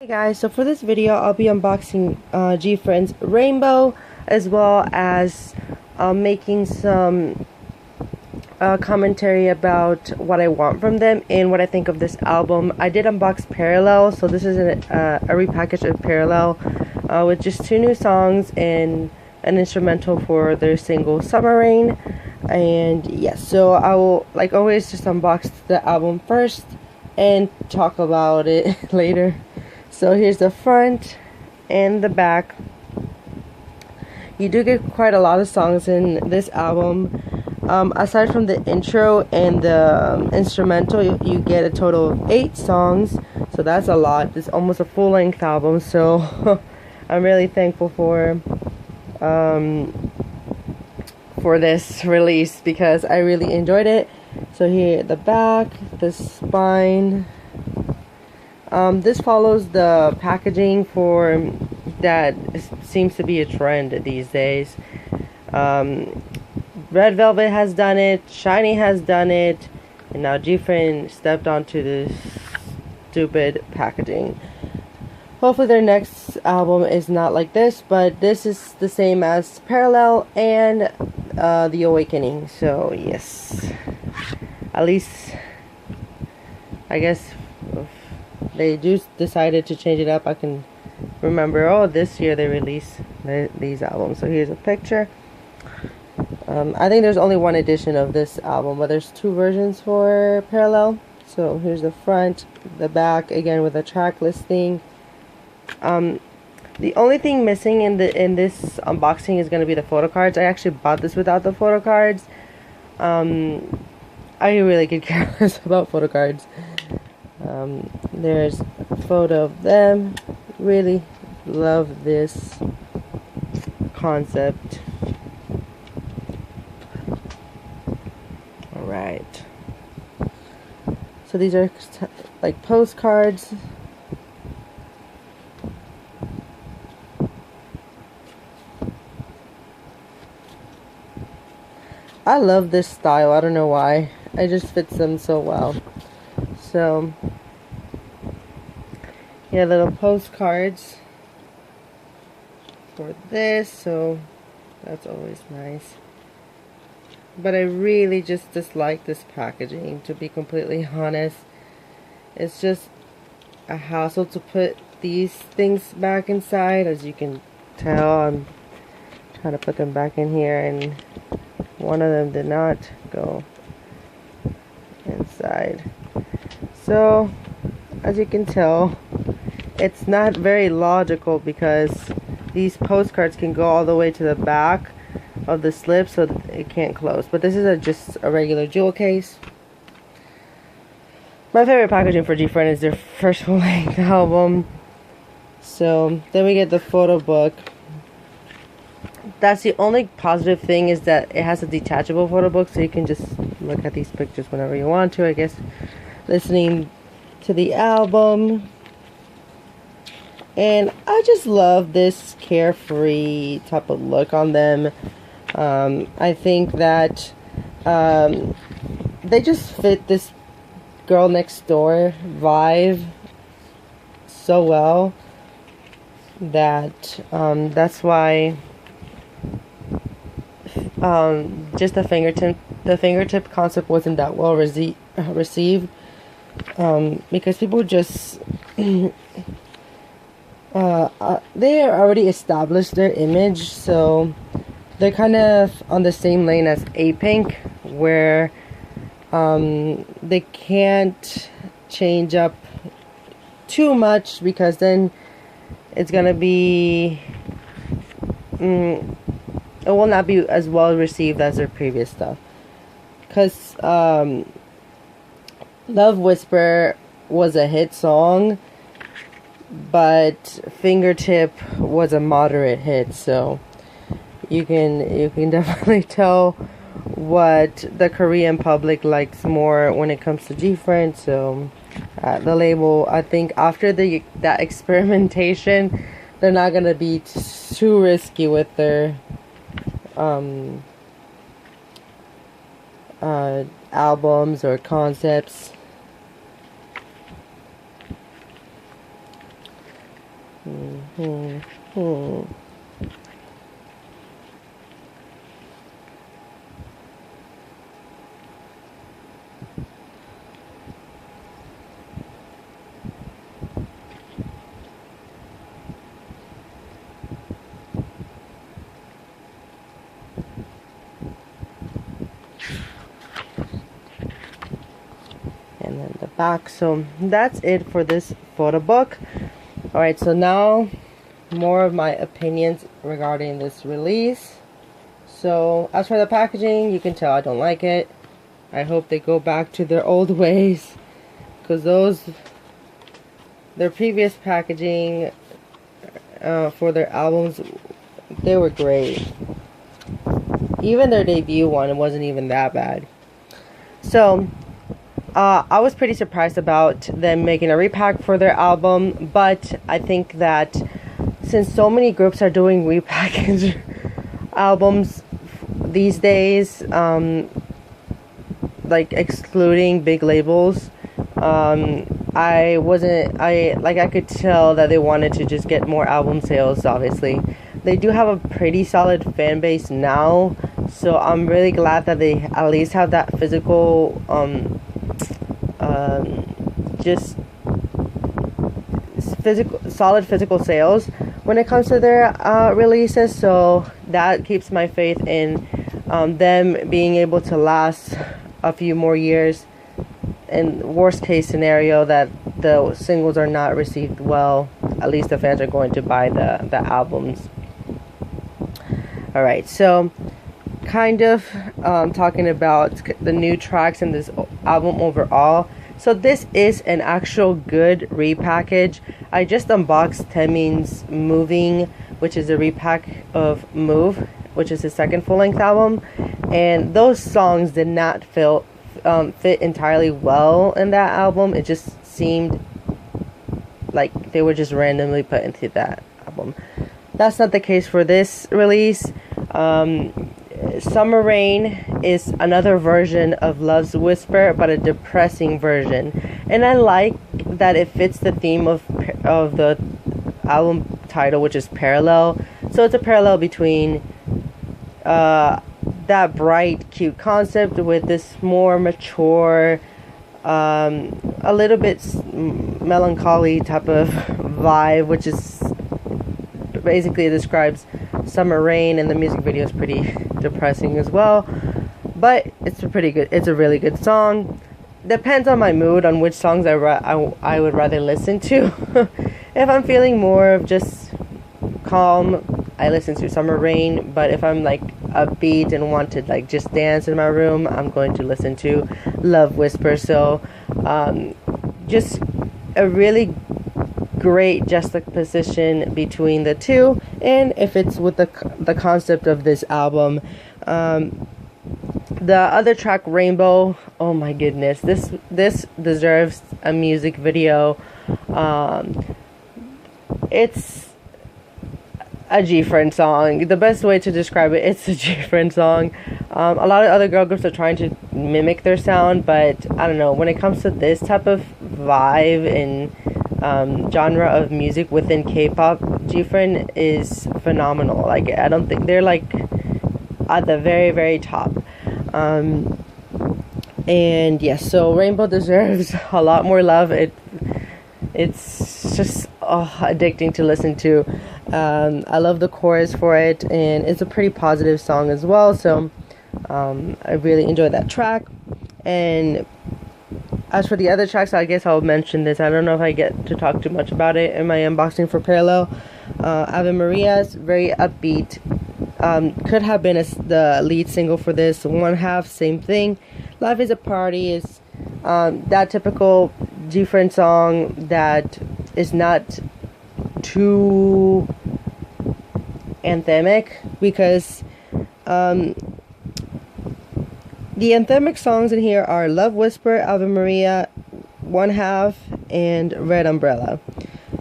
Hey guys, so for this video I'll be unboxing Gfriend's Rainbow, as well as making some commentary about what I want from them and what I think of this album. I did unbox Parallel, so this is a repackage of Parallel with just 2 new songs and an instrumental for their single Summer Rain. And yes, so I will, like always, just unbox the album first and talk about it later. So here's the front and the back. You do get quite a lot of songs in this album. Aside from the intro and the instrumental, you get a total of 8 songs. So that's a lot. It's almost a full-length album. So I'm really thankful for this release because I really enjoyed it. So here at the back, the spine. This follows the packaging for that seems to be a trend these days. Red Velvet has done it, Shiny has done it, and now Gfriend stepped onto this stupid packaging. Hopefully their next album is not like this, but this is the same as Parallel and The Awakening. So yes, at least I guess they just decided to change it up. I can remember, oh, this year they released these albums. So here's a picture. I think there's only one edition of this album, but there's 2 versions for Parallel. So here's the front, the back, again with a track listing. The only thing missing in this unboxing is going to be the photo cards. I actually bought this without the photo cards. I really get careless about photo cards. There's a photo of them. Really love this concept. Alright. So these are like postcards. I love this style. I don't know why. It just fits them so well. So yeah, little postcards for this, so that's always nice. But I really just dislike this packaging, to be completely honest. It's just a hassle to put these things back inside. As you can tell, I'm trying to put them back in here, and one of them did not go inside. So as you can tell, it's not very logical because these postcards can go all the way to the back of the slip, so that it can't close. But this is just a regular jewel case. My favorite packaging for Gfriend is their first full-length album. So then we get the photo book. That's the only positive thing, is that it has a detachable photo book, so you can just look at these pictures whenever you want to, I guess, listening to the album. And I just love this carefree type of look on them. I think that they just fit this girl next door vibe so well that that's why just the fingertip concept wasn't that well received, because people just they already established their image, so they're kind of on the same lane as A-Pink, where they can't change up too much, because then it's gonna be it will not be as well received as their previous stuff. Because Love Whisper was a hit song, but Fingertip was a moderate hit, so you can definitely tell what the Korean public likes more when it comes to Gfriend. So the label, I think after that experimentation, they're not gonna be too risky with their albums or concepts. And then the back. So that's it for this photo book. Alright, so now more of my opinions regarding this release. So as for the packaging, you can tell I don't like it. I hope they go back to their old ways, because their previous packaging for their albums, they were great. Even their debut one, it wasn't even that bad. So I was pretty surprised about them making a repack for their album, but I think that since so many groups are doing repackage albums these days, like excluding big labels, I could tell that they wanted to just get more album sales. Obviously, they do have a pretty solid fan base now, so I'm really glad that they at least have that physical solid physical sales when it comes to their releases. So that keeps my faith in them being able to last a few more years. In worst case scenario that the singles are not received well, at least the fans are going to buy the albums. Alright, so kind of talking about the new tracks in this album overall. So this is an actual good repackage. I just unboxed Taemin's Moving, which is a repack of Move, which is his second full-length album, and those songs did not fit entirely well in that album. It just seemed like they were just randomly put into that album. That's not the case for this release. Summer Rain is another version of Love's Whisper, but a depressing version, and I like that it fits the theme of the album title, which is parallel. So it's a parallel between that bright, cute concept with this more mature, a little bit melancholy type of vibe, which is basically describes Summer Rain, and the music video is pretty depressing as well, but it's a really good song. Depends on my mood on which songs I would rather listen to. If I'm feeling more of just calm, I listen to Summer Rain, but if I'm like upbeat and want to like just dance in my room, I'm going to listen to Love Whisper. So just a really great juxtaposition between the two, and if it's with the concept of this album. The other track, Rainbow, oh my goodness, this deserves a music video. It's a Gfriend song. The best way to describe it, it's a Gfriend song. A lot of other girl groups are trying to mimic their sound, but I don't know, when it comes to this type of vibe and genre of music within K-pop, Gfriend is phenomenal. Like, I don't think they're like at the very, very top. And yes, so Rainbow deserves a lot more love. It's just addicting to listen to. I love the chorus for it, and it's a pretty positive song as well. So I really enjoyed that track. And as for the other tracks, I guess I'll mention this. I don't know if I get to talk too much about it in my unboxing for Parallel. Ave Maria's very upbeat. Could have been the lead single for this. One half, same thing. Life is a Party is that typical Gfriend song that is not too anthemic, because the anthemic songs in here are Love Whisper, Ave Maria, One Half, and Red Umbrella.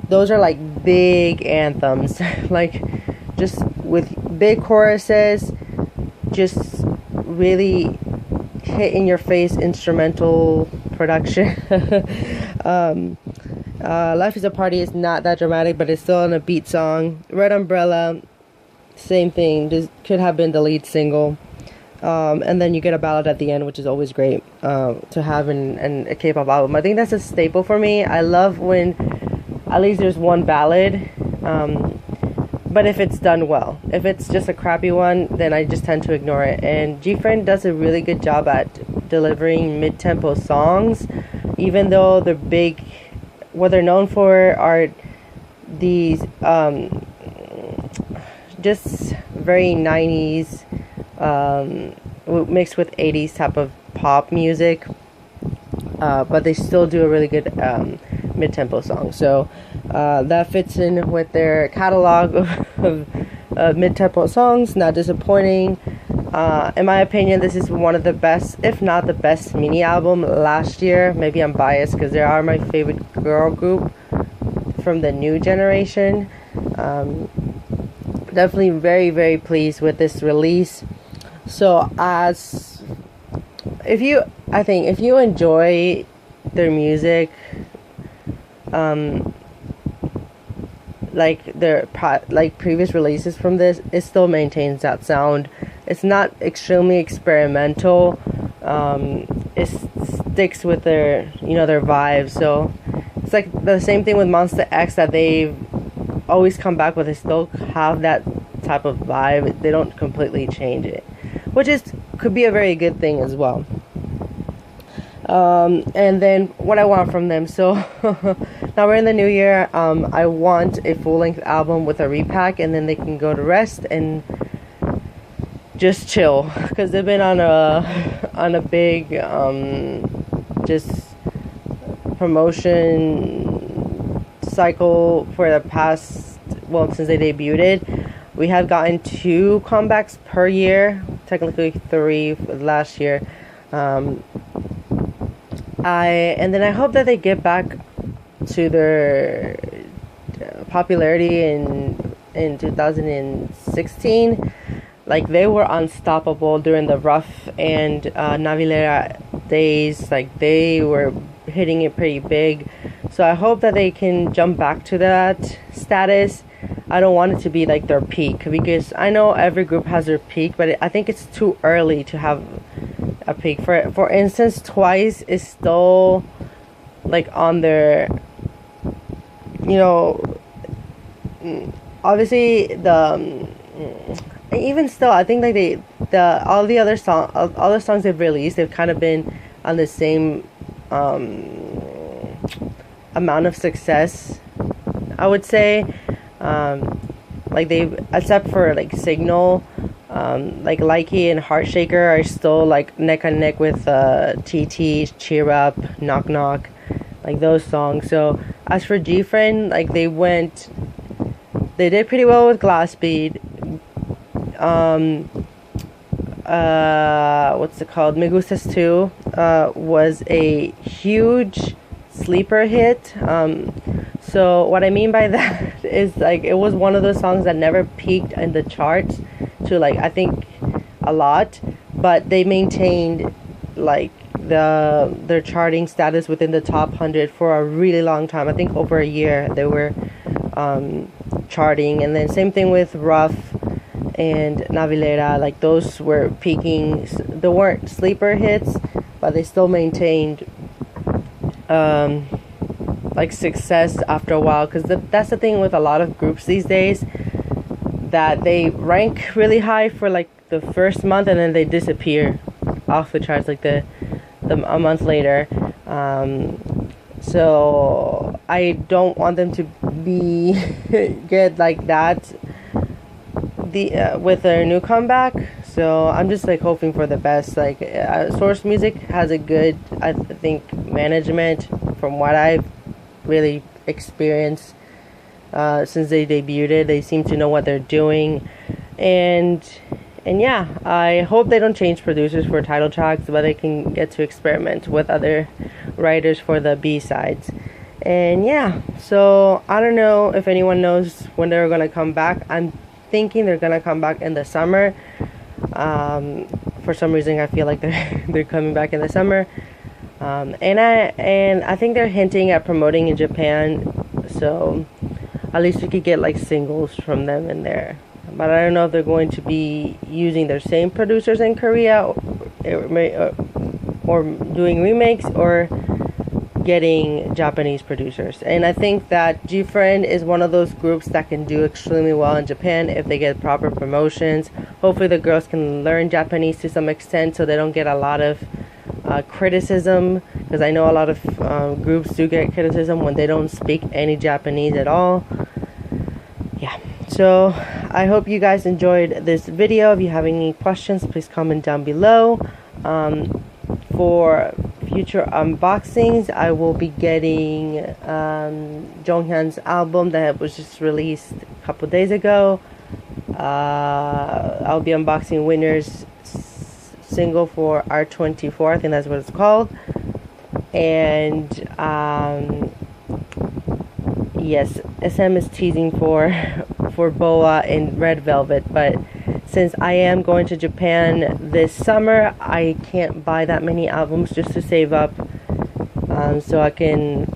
Those are like big anthems, like just with big choruses, just really hit in your face instrumental production. Life is a Party is not that dramatic, but it's still an upbeat song. Red Umbrella, same thing, just could have been the lead single. And then you get a ballad at the end, which is always great to have in a K-pop album. I think that's a staple for me. I love when at least there's one ballad, but if it's done well. If it's just a crappy one, then I just tend to ignore it. And Gfriend does a really good job at delivering mid-tempo songs, even though they're big. What they're known for are these just very 90s mixed with 80s type of pop music, but they still do a really good mid-tempo song. So that fits in with their catalog of mid-tempo songs. Not disappointing. In my opinion, this is one of the best, if not the best, mini album last year. Maybe I'm biased because they are my favorite girl group from the new generation. Definitely very, very pleased with this release. So if you enjoy their music, like their previous releases from this, it still maintains that sound. It's not extremely experimental. It sticks with their vibes. So it's like the same thing with Monster X that they've always come back with. They still have that type of vibe. They don't completely change it, which could be a very good thing as well. And then what I want from them. So now we're in the new year. I want a full-length album with a repack, and then they can go to rest and just chill, because they've been on a big just promotion cycle for the past, since they debuted. We have gotten 2 comebacks per year, technically 3 last year. And then I hope that they get back to their popularity in 2016. Like, they were unstoppable during the Rough and Navilera days. Like, they were hitting it pretty big. So I hope that they can jump back to that status. I don't want it to be like their peak, because I know every group has their peak, but I think it's too early to have a peak. For instance, Twice is still like on their, obviously even still, I think like all the other songs they've released, they've kind of been on the same amount of success, I would say. Like, except for like Signal, like Likey and Heartshaker are still like neck and neck with TT, Cheer Up, Knock Knock, like those songs. So as for Gfriend, like they did pretty well with Glass Bead. What's it called? Me Gustas 2 was a huge sleeper hit. So what I mean by that is, like, it was one of those songs that never peaked in the charts to, like, I think a lot, but they maintained like their charting status within the top 100 for a really long time. I think over a year they were charting. And then same thing with Rough and Navilera. Like, those were peaking. They weren't sleeper hits, but they still maintained like success after a while, because that's the thing with a lot of groups these days, that they rank really high for like the first month and then they disappear off the charts like a month later. So I don't want them to be good like that with their new comeback. So I'm just like hoping for the best. Like, Source Music has a good, I think, management from what I've really experienced since they debuted. They seem to know what they're doing, and yeah, I hope they don't change producers for title tracks, but they can get to experiment with other writers for the B-sides. And yeah, so I don't know if anyone knows when they're gonna come back. I'm thinking they're gonna come back in the summer. For some reason I feel like they're coming back in the summer. And I think they're hinting at promoting in Japan, so at least we could get like singles from them in there. But I don't know if they're going to be using their same producers in Korea, or doing remakes, or getting Japanese producers. And I think that Gfriend is one of those groups that can do extremely well in Japan if they get proper promotions. Hopefully the girls can learn Japanese to some extent so they don't get a lot of criticism, because I know a lot of groups do get criticism when they don't speak any Japanese at all. Yeah, so I hope you guys enjoyed this video. If you have any questions, please comment down below. For future unboxings, I will be getting Jonghyun's album that was just released a couple days ago. I'll be unboxing Winner's single for R24, I think that's what it's called. And yes, SM is teasing for Boa in Red Velvet, but since I am going to Japan this summer, I can't buy that many albums just to save up, so I can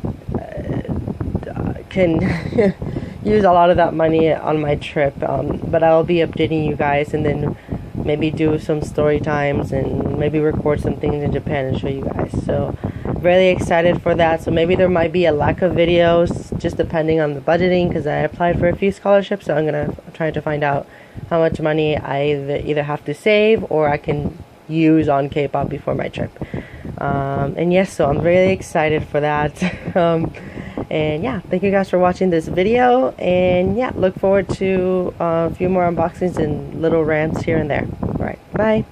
use a lot of that money on my trip. But I'll be updating you guys, and then maybe do some story times and maybe record some things in Japan and show you guys. So really excited for that. So maybe there might be a lack of videos just depending on the budgeting, because I applied for a few scholarships, so I'm gonna try to find out how much money I either have to save or I can use on K-pop before my trip. And yes, so I'm really excited for that. And yeah, thank you guys for watching this video, and yeah, look forward to a few more unboxings and little rants here and there. Alright, bye.